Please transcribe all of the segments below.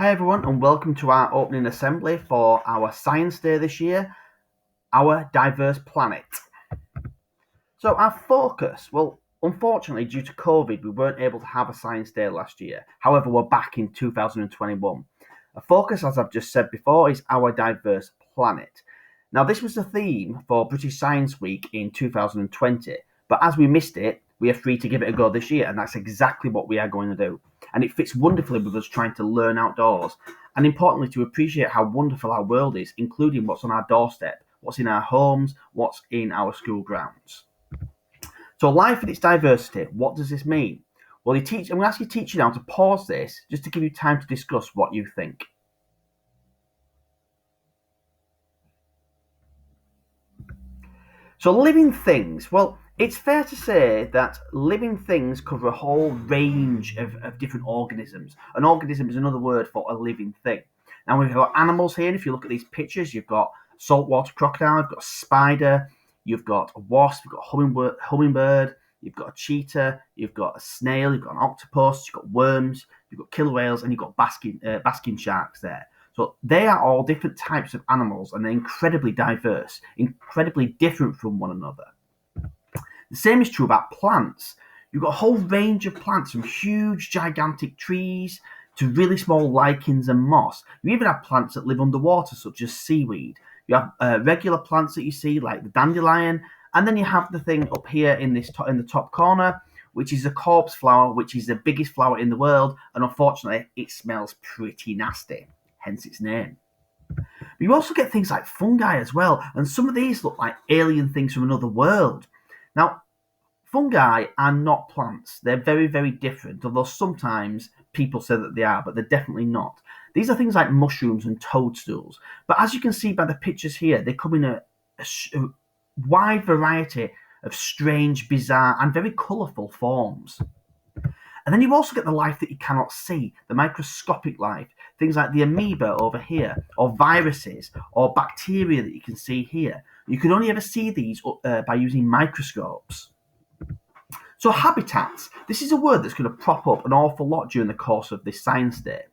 Hi everyone and welcome to our opening assembly for our Science Day this year, our diverse planet. So our focus, unfortunately due to COVID we weren't able to have a Science Day last year. However, we're back in 2021. A focus, as I've just said before, is our diverse planet. Now this was the theme for British Science Week in 2020, but as we missed it, we are free to give it a go this year, and that's exactly what we are going to do. And it fits wonderfully with us trying to learn outdoors, and importantly to appreciate how wonderful our world is, including what's on our doorstep, what's in our homes, what's in our school grounds. So life and its diversity, what does this mean? Well, I'm going to ask your teacher now to pause this just to give you time to discuss what you think. So living things, it's fair to say that living things cover a whole range of different organisms. An organism is another word for a living thing. Now we've got animals here, and if you look at these pictures, you've got saltwater crocodile, you've got a spider, you've got a wasp, you've got a hummingbird, you've got a cheetah, you've got a snail, you've got an octopus, you've got worms, you've got killer whales, and you've got basking sharks there. So they are all different types of animals, and they're incredibly diverse, incredibly different from one another. The same is true about plants. You've got a whole range of plants, from huge, gigantic trees to really small lichens and moss. You even have plants that live underwater, such as seaweed. You have regular plants that you see, like the dandelion, and then you have the thing up here in the top corner, which is a corpse flower, which is the biggest flower in the world, and unfortunately, it smells pretty nasty, hence its name. But you also get things like fungi as well, and some of these look like alien things from another world. Now, fungi are not plants. They're very, very different, although sometimes people say that they are, but they're definitely not. These are things like mushrooms and toadstools. But as you can see by the pictures here, they come in a wide variety of strange, bizarre, and very colourful forms. And then you also get the life that you cannot see, the microscopic life, things like the amoeba over here, or viruses, or bacteria that you can see here. You can only ever see these by using microscopes. So habitats, this is a word that's going to prop up an awful lot during the course of this Science Day.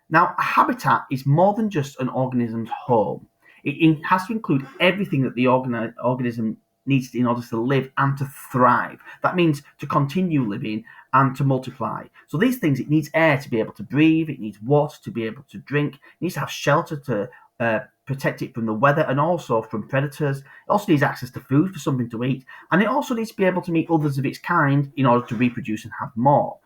Now, a habitat is more than just an organism's home. It has to include everything that the organism needs in order to live and to thrive. That means to continue living and to multiply. So these things, it needs air to be able to breathe, it needs water to be able to drink, it needs to have shelter to protect it from the weather and also from predators. It also needs access to food for something to eat, and it also needs to be able to meet others of its kind in order to reproduce and have more.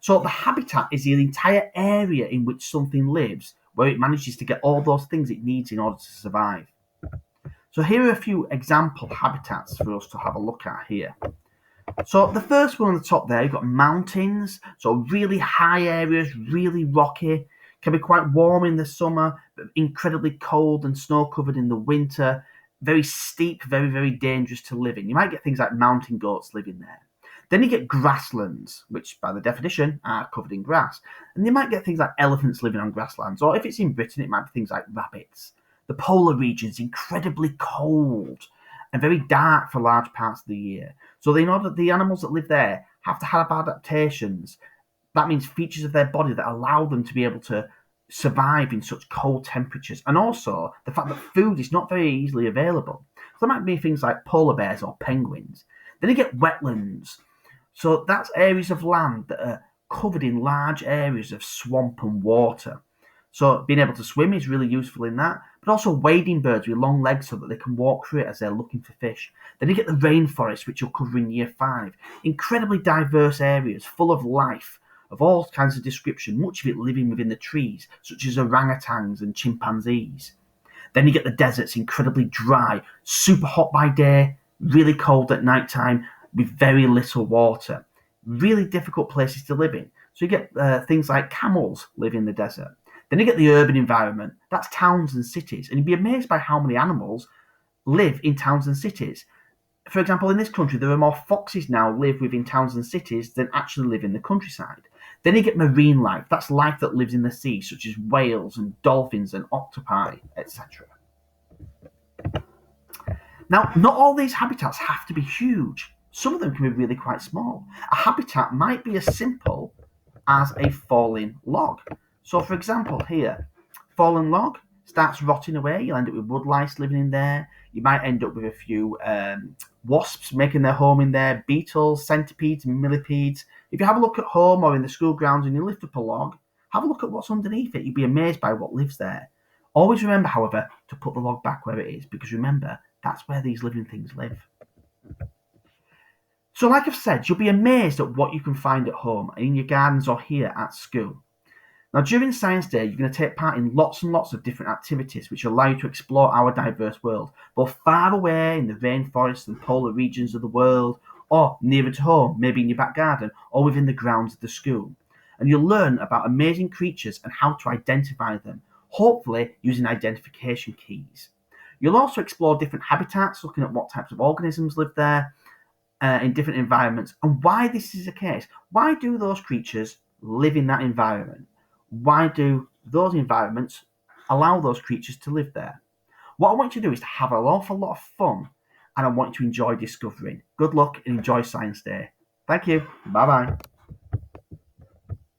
So the habitat is the entire area in which something lives, where it manages to get all those things it needs in order to survive. So here are a few example habitats for us to have a look at here. So the first one on the top there, you've got mountains, so really high areas, really rocky, can be quite warm in the summer, but incredibly cold and snow-covered in the winter, very steep, very, very dangerous to live in. You might get things like mountain goats living there. Then you get grasslands, which by the definition are covered in grass. And you might get things like elephants living on grasslands, or if it's in Britain, it might be things like rabbits. The polar region's incredibly cold and very dark for large parts of the year. So in order the animals that live there have to have adaptations. That means features of their body that allow them to be able to survive in such cold temperatures. And also the fact that food is not very easily available. So there might be things like polar bears or penguins. Then you get wetlands. So that's areas of land that are covered in large areas of swamp and water. So being able to swim is really useful in that, but also wading birds with long legs so that they can walk through it as they're looking for fish. Then you get the rainforest, which you'll cover in year 5. Incredibly diverse areas full of life of all kinds of description, much of it living within the trees, such as orangutans and chimpanzees. Then you get the deserts, incredibly dry, super hot by day, really cold at night time, with very little water. Really difficult places to live in. So you get things like camels live in the desert. Then you get the urban environment. That's towns and cities. And you'd be amazed by how many animals live in towns and cities. For example, in this country, there are more foxes now live within towns and cities than actually live in the countryside. Then you get marine life. That's life that lives in the sea, such as whales and dolphins and octopi, etc. Now, not all these habitats have to be huge. Some of them can be really quite small. A habitat might be as simple as a falling log. So, for example, here, fallen log starts rotting away. You'll end up with woodlice living in there. You might end up with a few wasps making their home in there, beetles, centipedes, millipedes. If you have a look at home or in the school grounds and you lift up a log, have a look at what's underneath it. You'd be amazed by what lives there. Always remember, however, to put the log back where it is, because remember, that's where these living things live. So, like I've said, you'll be amazed at what you can find at home, in your gardens, or here at school. Now, during Science Day, you're going to take part in lots and lots of different activities which allow you to explore our diverse world, both far away in the rainforests and polar regions of the world, or nearer to home, maybe in your back garden, or within the grounds of the school. And you'll learn about amazing creatures and how to identify them, hopefully using identification keys. You'll also explore different habitats, looking at what types of organisms live there, in different environments, and why this is the case. Why do those creatures live in that environment? Why do those environments allow those creatures to live there? What I want you to do is to have an awful lot of fun, and I want you to enjoy discovering. Good luck and enjoy Science Day. Thank you. Bye bye.